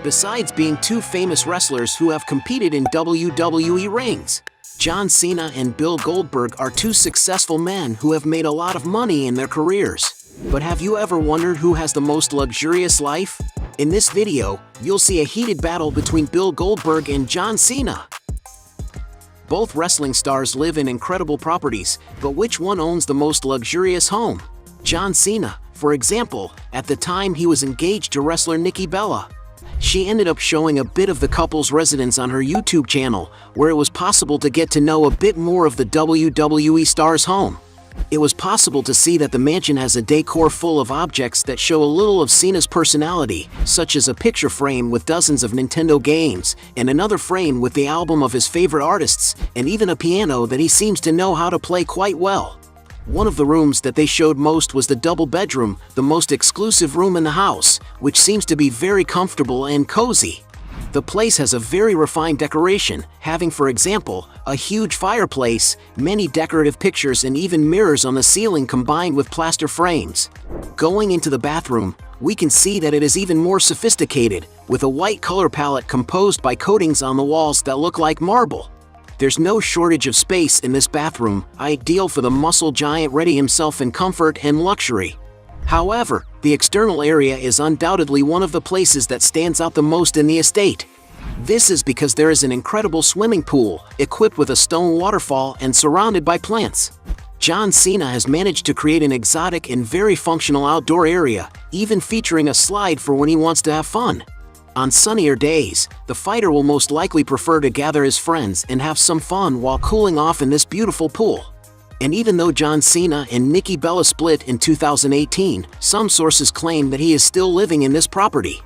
besides being two famous wrestlers who have competed in WWE rings. John Cena and Bill Goldberg are two successful men who have made a lot of money in their careers. But have you ever wondered who has the most luxurious life? In this video, you'll see a heated battle between Bill Goldberg and John Cena. Both wrestling stars live in incredible properties, but which one owns the most luxurious home? John Cena, for example, at the time he was engaged to wrestler Nikki Bella. She ended up showing a bit of the couple's residence on her YouTube channel, where it was possible to get to know a bit more of the WWE star's home. It was possible to see that the mansion has a decor full of objects that show a little of Cena's personality, such as a picture frame with dozens of Nintendo games, and another frame with the album of his favorite artists, and even a piano that he seems to know how to play quite well. One of the rooms that they showed most was the double bedroom, the most exclusive room in the house, which seems to be very comfortable and cozy. The place has a very refined decoration, having, for example, a huge fireplace, many decorative pictures, and even mirrors on the ceiling combined with plaster frames. Going into the bathroom, we can see that it is even more sophisticated, with a white color palette composed by coatings on the walls that look like marble. There's no shortage of space in this bathroom, ideal for the muscle giant ready himself in comfort and luxury. However, the external area is undoubtedly one of the places that stands out the most in the estate. This is because there is an incredible swimming pool, equipped with a stone waterfall and surrounded by plants. John Cena has managed to create an exotic and very functional outdoor area, even featuring a slide for when he wants to have fun. On sunnier days, the fighter will most likely prefer to gather his friends and have some fun while cooling off in this beautiful pool. And even though John Cena and Nikki Bella split in 2018, some sources claim that he is still living in this property.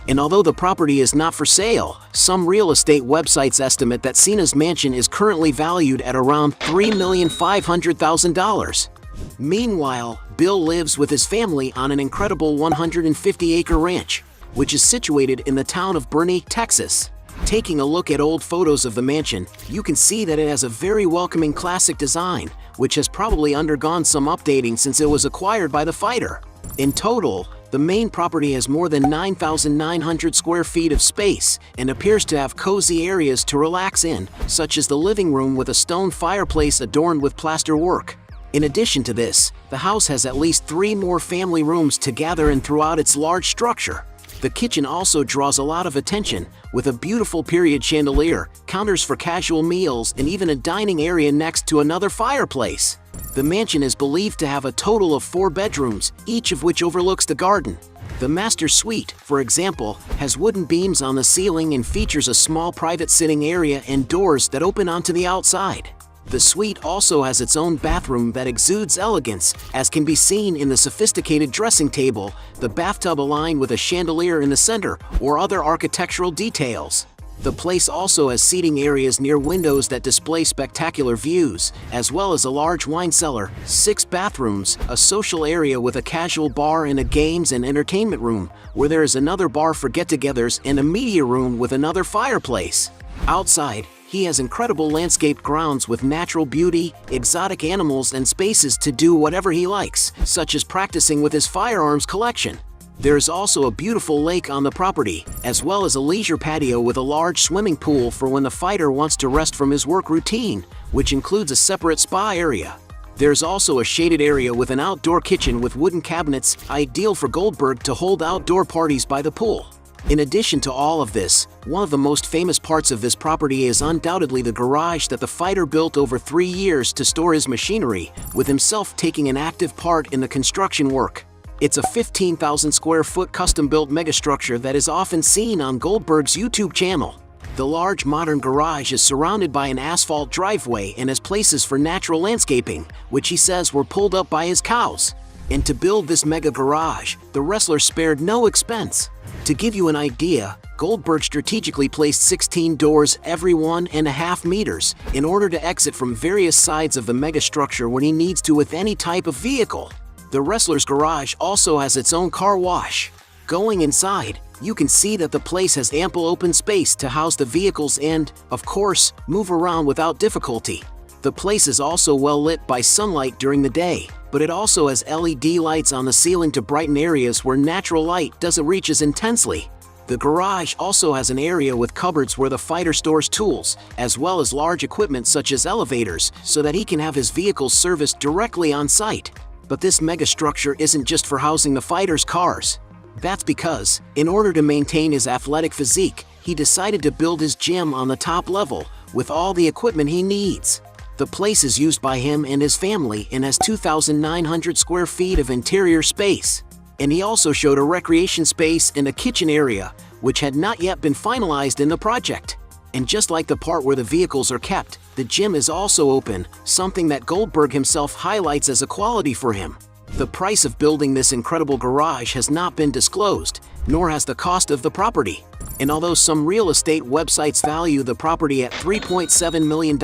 And although the property is not for sale, some real estate websites estimate that Cena's mansion is currently valued at around $3,500,000. Meanwhile, Bill lives with his family on an incredible 150-acre ranch, which is situated in the town of Boerne, Texas. Taking a look at old photos of the mansion, you can see that it has a very welcoming classic design, which has probably undergone some updating since it was acquired by the fighter. In total, the main property has more than 9,900 square feet of space and appears to have cozy areas to relax in, such as the living room with a stone fireplace adorned with plaster work. In addition to this, the house has at least 3 more family rooms to gather in throughout its large structure. The kitchen also draws a lot of attention, with a beautiful period chandelier, counters for casual meals, and even a dining area next to another fireplace. The mansion is believed to have a total of 4 bedrooms, each of which overlooks the garden. The master suite, for example, has wooden beams on the ceiling and features a small private sitting area and doors that open onto the outside. The suite also has its own bathroom that exudes elegance, as can be seen in the sophisticated dressing table, the bathtub aligned with a chandelier in the center, or other architectural details. The place also has seating areas near windows that display spectacular views, as well as a large wine cellar, 6 bathrooms, a social area with a casual bar and a games and entertainment room, where there is another bar for get-togethers, and a media room with another fireplace. Outside, he has incredible landscaped grounds with natural beauty, exotic animals, and spaces to do whatever he likes, such as practicing with his firearms collection. There is also a beautiful lake on the property, as well as a leisure patio with a large swimming pool for when the fighter wants to rest from his work routine, which includes a separate spa area. There's also a shaded area with an outdoor kitchen with wooden cabinets, ideal for Goldberg to hold outdoor parties by the pool. In addition to all of this, one of the most famous parts of this property is undoubtedly the garage that the fighter built over 3 years to store his machinery, with himself taking an active part in the construction work. It's a 15,000 square foot custom-built megastructure that is often seen on Goldberg's YouTube channel. The large modern garage is surrounded by an asphalt driveway and has places for natural landscaping, which he says were pulled up by his cows. And to build this mega garage, the wrestler spared no expense. To give you an idea, Goldberg strategically placed 16 doors every 1.5 meters in order to exit from various sides of the megastructure when he needs to with any type of vehicle. The wrestler's garage also has its own car wash. Going inside, you can see that the place has ample open space to house the vehicles and, of course, move around without difficulty. The place is also well lit by sunlight during the day, but it also has LED lights on the ceiling to brighten areas where natural light doesn't reach as intensely. The garage also has an area with cupboards where the fighter stores tools, as well as large equipment such as elevators, so that he can have his vehicles serviced directly on site. But this mega structure isn't just for housing the fighter's cars. That's because, in order to maintain his athletic physique, he decided to build his gym on the top level, with all the equipment he needs. The place is used by him and his family and has 2,900 square feet of interior space. And he also showed a recreation space and a kitchen area, which had not yet been finalized in the project. And just like the part where the vehicles are kept, the gym is also open, something that Goldberg himself highlights as a quality for him. The price of building this incredible garage has not been disclosed, nor has the cost of the property. And although some real estate websites value the property at $3.7 million,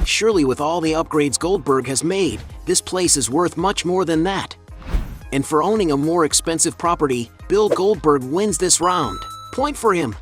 surely with all the upgrades Goldberg has made, this place is worth much more than that. And for owning a more expensive property, Bill Goldberg wins this round. Point for him.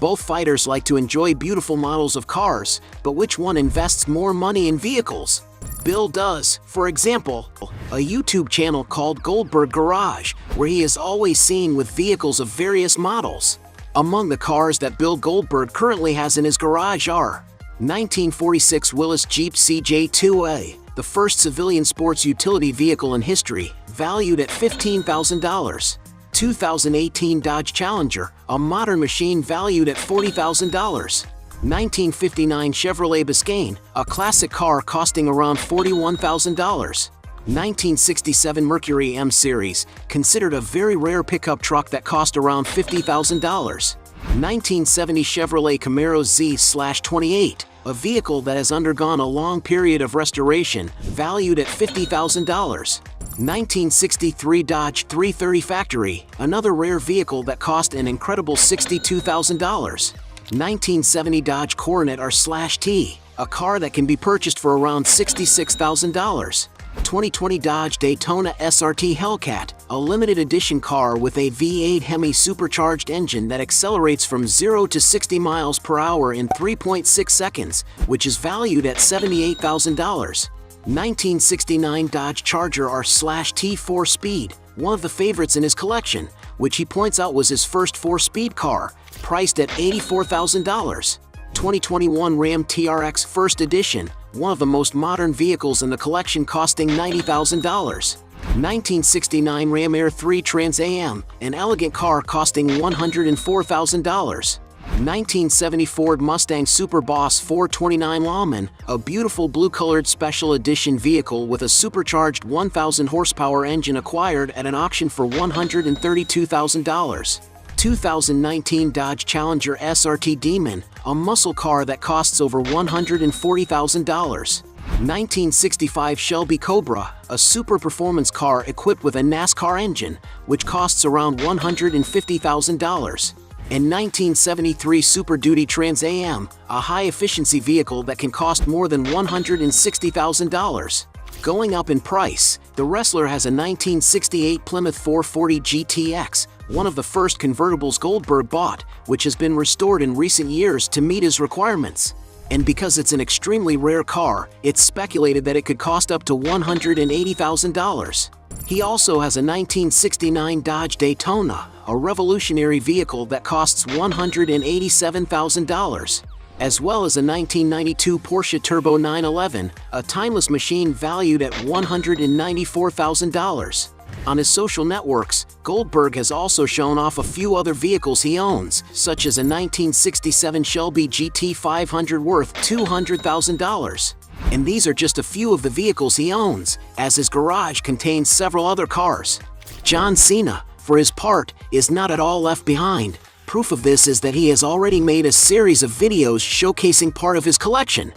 Both fighters like to enjoy beautiful models of cars, but which one invests more money in vehicles? Bill does, for example, a YouTube channel called Goldberg Garage, where he is always seen with vehicles of various models. Among the cars that Bill Goldberg currently has in his garage are 1946 Willys Jeep CJ2A, the first civilian sports utility vehicle in history, valued at $15,000. 2018 Dodge Challenger, a modern machine valued at $40,000. 1959 Chevrolet Biscayne, a classic car costing around $41,000. 1967 Mercury M Series, considered a very rare pickup truck that cost around $50,000. 1970 Chevrolet Camaro Z/28, a vehicle that has undergone a long period of restoration, valued at $50,000. 1963 Dodge 330 Factory, another rare vehicle that cost an incredible $62,000. 1970 Dodge Coronet R/T, a car that can be purchased for around $66,000. 2020 Dodge Daytona SRT Hellcat, a limited edition car with a V8 Hemi supercharged engine that accelerates from 0 to 60 miles per hour in 3.6 seconds, which is valued at $78,000. 1969 Dodge Charger R/T 4-Speed, one of the favorites in his collection, which he points out was his first 4-speed car, priced at $84,000. 2021 Ram TRX First Edition, one of the most modern vehicles in the collection, costing $90,000. 1969 Ram Air 3 Trans Am, an elegant car costing $104,000. 1970 Ford Mustang Super Boss 429 Lawman, a beautiful blue-colored special edition vehicle with a supercharged 1,000 horsepower engine, acquired at an auction for $132,000. 2019 Dodge Challenger SRT Demon, a muscle car that costs over $140,000. 1965 Shelby Cobra, a super performance car equipped with a NASCAR engine, which costs around $150,000. And 1973 Super Duty Trans Am, a high-efficiency vehicle that can cost more than $160,000. Going up in price, the wrestler has a 1968 Plymouth 440 GTX, one of the first convertibles Goldberg bought, which has been restored in recent years to meet his requirements. And because it's an extremely rare car, it's speculated that it could cost up to $180,000. He also has a 1969 Dodge Daytona, a revolutionary vehicle that costs $187,000, as well as a 1992 Porsche Turbo 911, a timeless machine valued at $194,000. On his social networks, Goldberg has also shown off a few other vehicles he owns, such as a 1967 Shelby GT500 worth $200,000. And these are just a few of the vehicles he owns, as his garage contains several other cars. John Cena, for his part, is not at all left behind. Proof of this is that he has already made a series of videos showcasing part of his collection.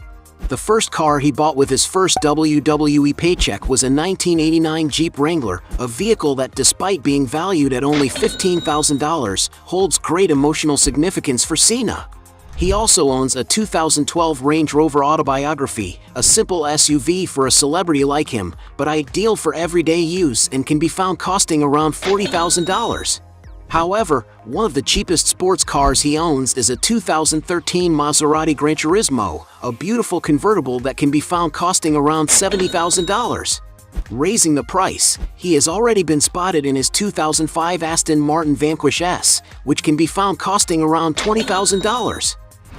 The first car he bought with his first WWE paycheck was a 1989 Jeep Wrangler, a vehicle that, despite being valued at only $15,000, holds great emotional significance for Cena. He also owns a 2012 Range Rover Autobiography, a simple SUV for a celebrity like him, but ideal for everyday use and can be found costing around $40,000. However, one of the cheapest sports cars he owns is a 2013 Maserati Gran Turismo, a beautiful convertible that can be found costing around $70,000. Raising the price, he has already been spotted in his 2005 Aston Martin Vanquish S, which can be found costing around $20,000.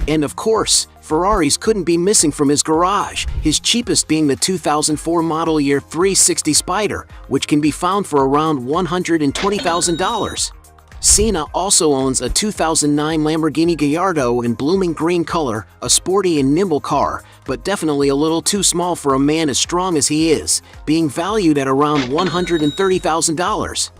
And of course, Ferraris couldn't be missing from his garage, his cheapest being the 2004 model year 360 Spider, which can be found for around $120,000. Cena also owns a 2009 Lamborghini Gallardo in blooming green color, a sporty and nimble car, but definitely a little too small for a man as strong as he is, being valued at around $130,000.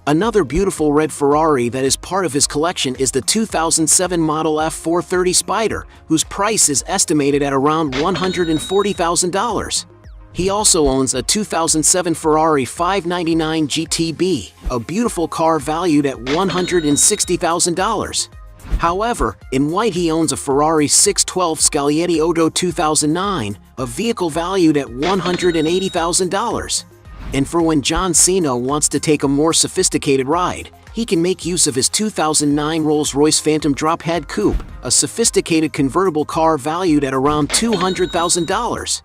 Another beautiful red Ferrari that is part of his collection is the 2007 model F430 Spider, whose price is estimated at around $140,000. He also owns a 2007 Ferrari 599 GTB, a beautiful car valued at $160,000. However, in white he owns a Ferrari 612 Scaglietti Odo 2009, a vehicle valued at $180,000. And for when John Cena wants to take a more sophisticated ride, he can make use of his 2009 Rolls-Royce Phantom Drophead Coupe, a sophisticated convertible car valued at around $200,000.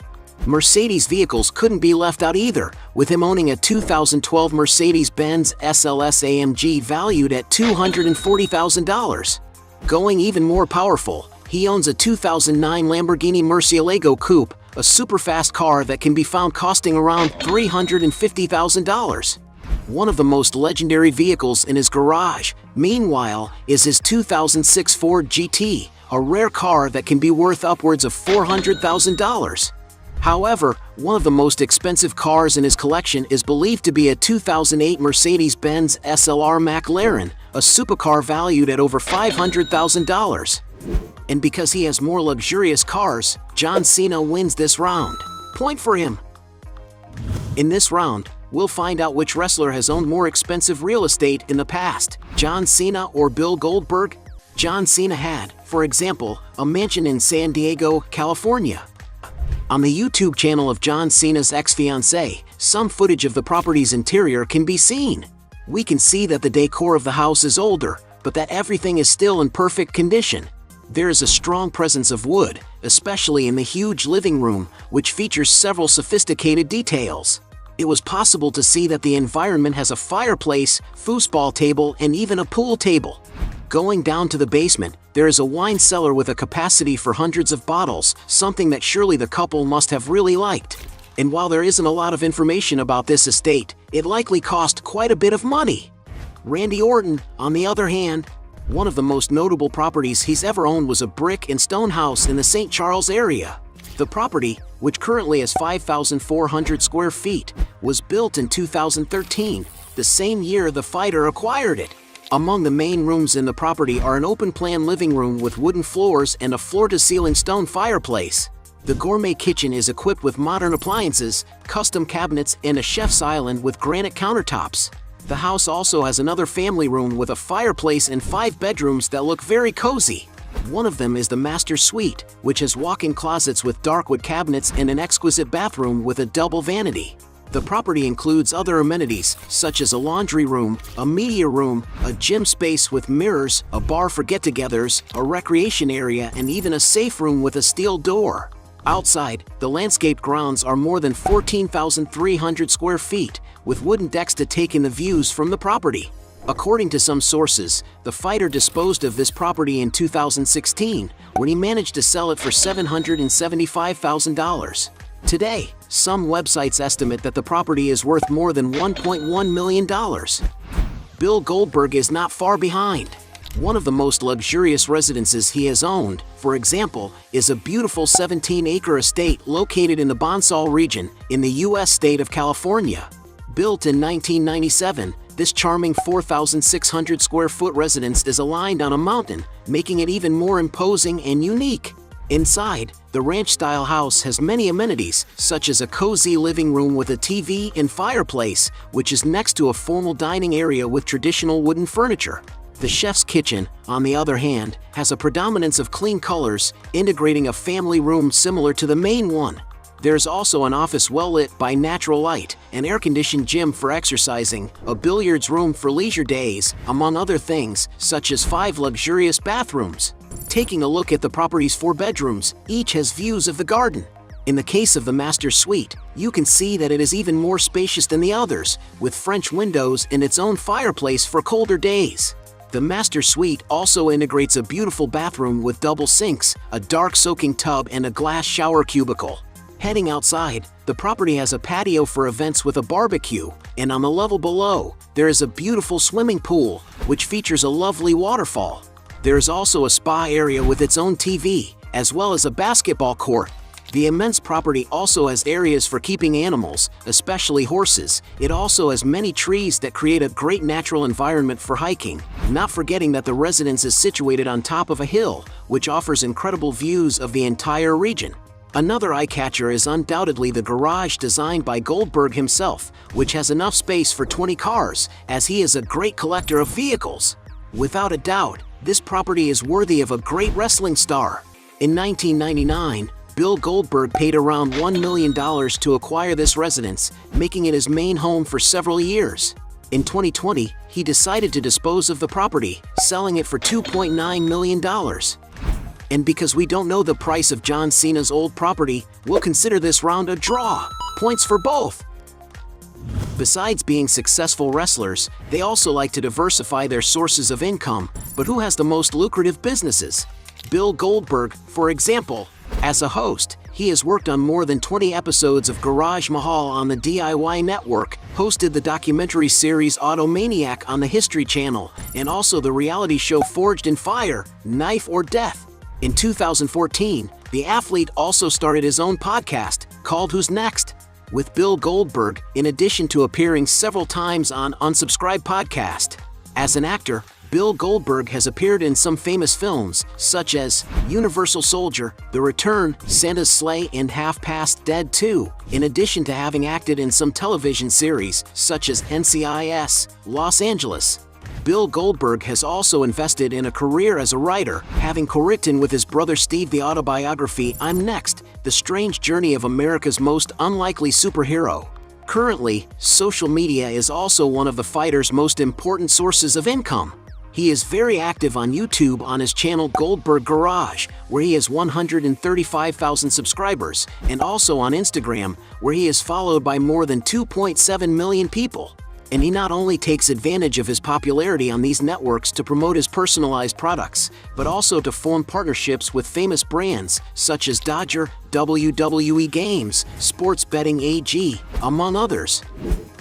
Mercedes vehicles couldn't be left out either, with him owning a 2012 Mercedes-Benz SLS AMG valued at $240,000. Going even more powerful, he owns a 2009 Lamborghini Murcielago Coupe, a super-fast car that can be found costing around $350,000. One of the most legendary vehicles in his garage, meanwhile, is his 2006 Ford GT, a rare car that can be worth upwards of $400,000. However, one of the most expensive cars in his collection is believed to be a 2008 Mercedes-Benz SLR McLaren, a supercar valued at over $500,000. And because he has more luxurious cars, John Cena wins this round. Point for him. In this round, we'll find out which wrestler has owned more expensive real estate in the past, John Cena or Bill Goldberg. John Cena had, for example, a mansion in San Diego, California. On the YouTube channel of John Cena's ex-fiancée, some footage of the property's interior can be seen. We can see that the decor of the house is older, but that everything is still in perfect condition. There is a strong presence of wood, especially in the huge living room, which features several sophisticated details. It was possible to see that the environment has a fireplace, foosball table, and even a pool table. Going down to the basement, there is a wine cellar with a capacity for hundreds of bottles, something that surely the couple must have really liked. And while there isn't a lot of information about this estate, it likely cost quite a bit of money. Randy Orton, on the other hand, one of the most notable properties he's ever owned was a brick and stone house in the St. Charles area. The property, which currently has 5,400 square feet, was built in 2013, the same year the fighter acquired it. Among the main rooms in the property are an open-plan living room with wooden floors and a floor-to-ceiling stone fireplace. The gourmet kitchen is equipped with modern appliances, custom cabinets, and a chef's island with granite countertops. The house also has another family room with a fireplace and 5 bedrooms that look very cozy. One of them is the master suite, which has walk-in closets with dark wood cabinets and an exquisite bathroom with a double vanity. The property includes other amenities, such as a laundry room, a media room, a gym space with mirrors, a bar for get-togethers, a recreation area, and even a safe room with a steel door. Outside, the landscaped grounds are more than 14,300 square feet, with wooden decks to take in the views from the property. According to some sources, the fighter disposed of this property in 2016, when he managed to sell it for $775,000. Today, some websites estimate that the property is worth more than $1.1 million. Bill Goldberg is not far behind. One of the most luxurious residences he has owned, for example, is a beautiful 17-acre estate located in the Bonsall region in the U.S. state of California. Built in 1997, this charming 4,600 square foot residence is aligned on a mountain, making it even more imposing and unique. Inside, the ranch-style house has many amenities, such as a cozy living room with a TV and fireplace, which is next to a formal dining area with traditional wooden furniture. The chef's kitchen, on the other hand, has a predominance of clean colors, integrating a family room similar to the main one. There's also an office well lit by natural light, an air-conditioned gym for exercising, a billiards room for leisure days, among other things, such as 5 luxurious bathrooms. Taking a look at the property's 4 bedrooms, each has views of the garden. In the case of the Master Suite, you can see that it is even more spacious than the others, with French windows and its own fireplace for colder days. The Master Suite also integrates a beautiful bathroom with double sinks, a dark soaking tub and a glass shower cubicle. Heading outside, the property has a patio for events with a barbecue, and on the level below, there is a beautiful swimming pool, which features a lovely waterfall. There is also a spa area with its own TV, as well as a basketball court. The immense property also has areas for keeping animals, especially horses. It also has many trees that create a great natural environment for hiking, not forgetting that the residence is situated on top of a hill, which offers incredible views of the entire region. Another eye-catcher is undoubtedly the garage designed by Goldberg himself, which has enough space for 20 cars, as he is a great collector of vehicles. Without a doubt, this property is worthy of a great wrestling star. In 1999, Bill Goldberg paid around $1 million to acquire this residence, making it his main home for several years. In 2020, he decided to dispose of the property, selling it for $2.9 million. And because we don't know the price of John Cena's old property, we'll consider this round a draw. Points for both. Besides being successful wrestlers, they also like to diversify their sources of income, but who has the most lucrative businesses? Bill Goldberg, for example. As a host, he has worked on more than 20 episodes of Garage Mahal on the DIY Network, hosted the documentary series Automaniac on the History Channel, and also the reality show Forged in Fire, Knife or Death. In 2014, the athlete also started his own podcast, called Who's Next? With Bill Goldberg, in addition to appearing several times on Unsubscribed Podcast. As an actor, Bill Goldberg has appeared in some famous films, such as Universal Soldier, The Return, Santa's Sleigh, and Half Past Dead 2, in addition to having acted in some television series, such as NCIS, Los Angeles. Bill Goldberg has also invested in a career as a writer, having co-written with his brother Steve the autobiography I'm Next, The Strange Journey of America's Most Unlikely Superhero. Currently, social media is also one of the fighter's most important sources of income. He is very active on YouTube on his channel Goldberg Garage, where he has 135,000 subscribers, and also on Instagram, where he is followed by more than 2.7 million people. And he not only takes advantage of his popularity on these networks to promote his personalized products, but also to form partnerships with famous brands such as Dodger, WWE Games, Sports Betting AG, among others.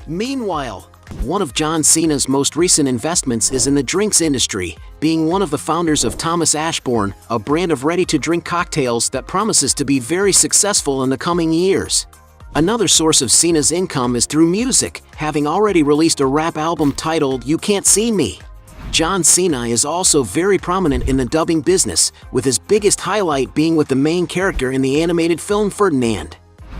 Meanwhile, one of John Cena's most recent investments is in the drinks industry, being one of the founders of Thomas Ashbourne, a brand of ready-to-drink cocktails that promises to be very successful in the coming years. Another source of Cena's income is through music, having already released a rap album titled You Can't See Me. John Cena is also very prominent in the dubbing business, with his biggest highlight being with the main character in the animated film Ferdinand.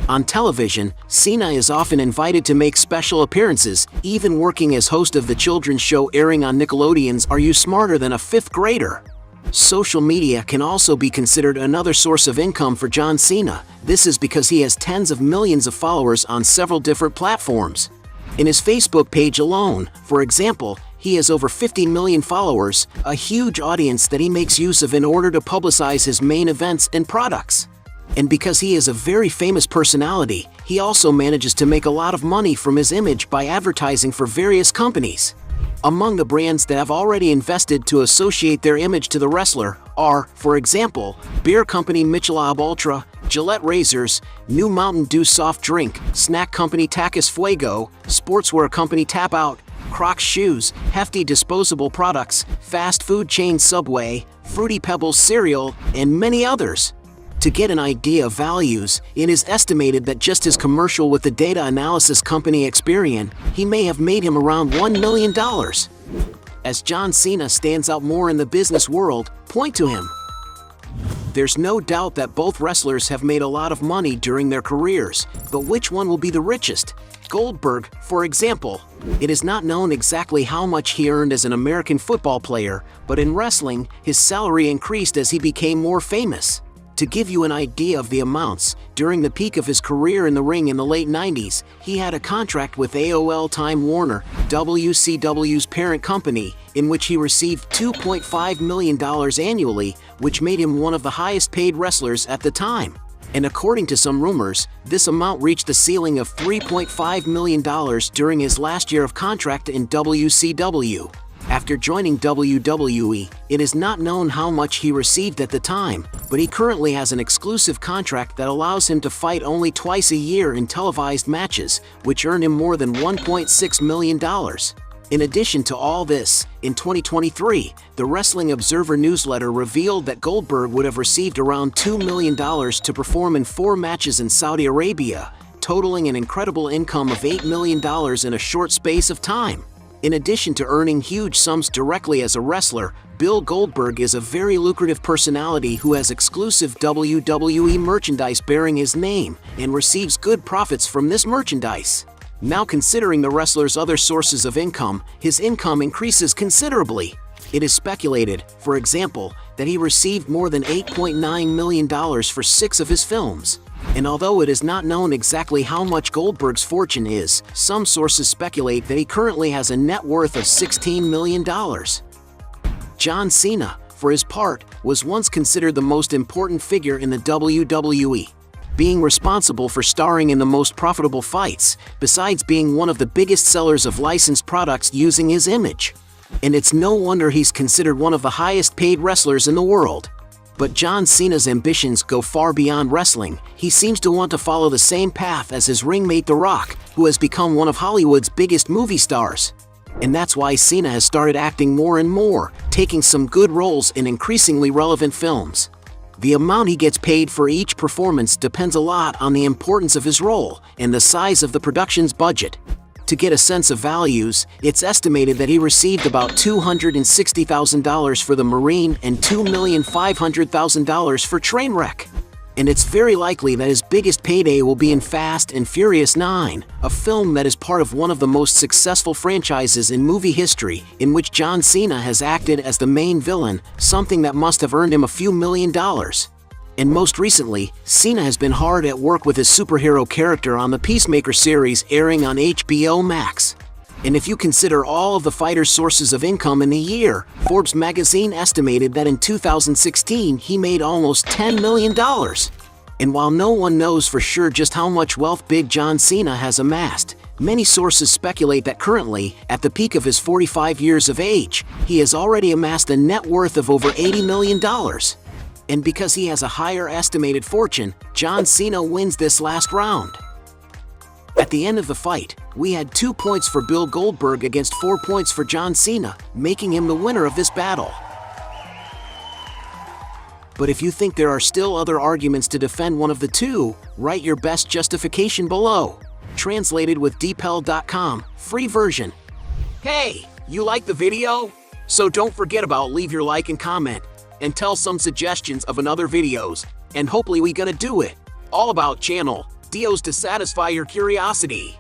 On television, Cena is often invited to make special appearances, even working as host of the children's show airing on Nickelodeon's Are You Smarter Than a Fifth Grader? Social media can also be considered another source of income for John Cena. This is because he has tens of millions of followers on several different platforms. In his Facebook page alone, for example, he has over 50 million followers, a huge audience that he makes use of in order to publicize his main events and products. And because he is a very famous personality, he also manages to make a lot of money from his image by advertising for various companies. Among the brands that have already invested to associate their image to the wrestler are, for example, beer company Michelob Ultra, Gillette Razors, New Mountain Dew soft drink, snack company Tacos Fuego, sportswear company Tap Out, Crocs shoes, Hefty disposable products, fast food chain Subway, Fruity Pebbles cereal, and many others. To get an idea of values, it is estimated that just his commercial with the data analysis company Experian, he may have made him around $1 million. As John Cena stands out more in the business world, point to him. There's no doubt that both wrestlers have made a lot of money during their careers, but which one will be the richest? Goldberg, for example. It is not known exactly how much he earned as an American football player, but in wrestling, his salary increased as he became more famous. To give you an idea of the amounts, during the peak of his career in the ring in the late 90s, he had a contract with AOL Time Warner, WCW's parent company, in which he received $2.5 million annually, which made him one of the highest paid wrestlers at the time. And according to some rumors, this amount reached the ceiling of $3.5 million during his last year of contract in WCW. After joining WWE, it is not known how much he received at the time, but he currently has an exclusive contract that allows him to fight only twice a year in televised matches, which earn him more than $1.6 million. In addition to all this, in 2023, the Wrestling Observer newsletter revealed that Goldberg would have received around $2 million to perform in 4 matches in Saudi Arabia, totaling an incredible income of $8 million in a short space of time. In addition to earning huge sums directly as a wrestler, Bill Goldberg is a very lucrative personality who has exclusive WWE merchandise bearing his name and receives good profits from this merchandise. Now, considering the wrestler's other sources of income, his income increases considerably. It is speculated, for example, that he received more than $8.9 million for 6 of his films. And although it is not known exactly how much Goldberg's fortune is, some sources speculate that he currently has a net worth of $16 million. John Cena, for his part, was once considered the most important figure in the WWE, being responsible for starring in the most profitable fights, besides being one of the biggest sellers of licensed products using his image. And it's no wonder he's considered one of the highest paid wrestlers in the world. But John Cena's ambitions go far beyond wrestling. He seems to want to follow the same path as his ringmate The Rock, who has become one of Hollywood's biggest movie stars. And that's why Cena has started acting more and more, taking some good roles in increasingly relevant films. The amount he gets paid for each performance depends a lot on the importance of his role and the size of the production's budget. To get a sense of values, it's estimated that he received about $260,000 for The Marine and $2,500,000 for Trainwreck. And it's very likely that his biggest payday will be in Fast and Furious 9, a film that is part of one of the most successful franchises in movie history, in which John Cena has acted as the main villain, something that must have earned him a few $1 million. And most recently, Cena has been hard at work with his superhero character on the Peacemaker series airing on HBO Max. And if you consider all of the fighter's sources of income in the year, Forbes magazine estimated that in 2016 he made almost $10 million. And while no one knows for sure just how much wealth Big John Cena has amassed, many sources speculate that currently, at the peak of his 45 years of age, he has already amassed a net worth of over $80 million. And because he has a higher estimated fortune, John Cena wins this last round. At the end of the fight, we had 2 points for Bill Goldberg against 4 points for John Cena, making him the winner of this battle. But if you think there are still other arguments to defend one of the two, write your best justification below. Translated with dpel.com, free version. Hey, you like the video? So don't forget about leave your like and comment, and tell some suggestions of another videos, and hopefully we gonna do it. All about channel Dios to satisfy your curiosity.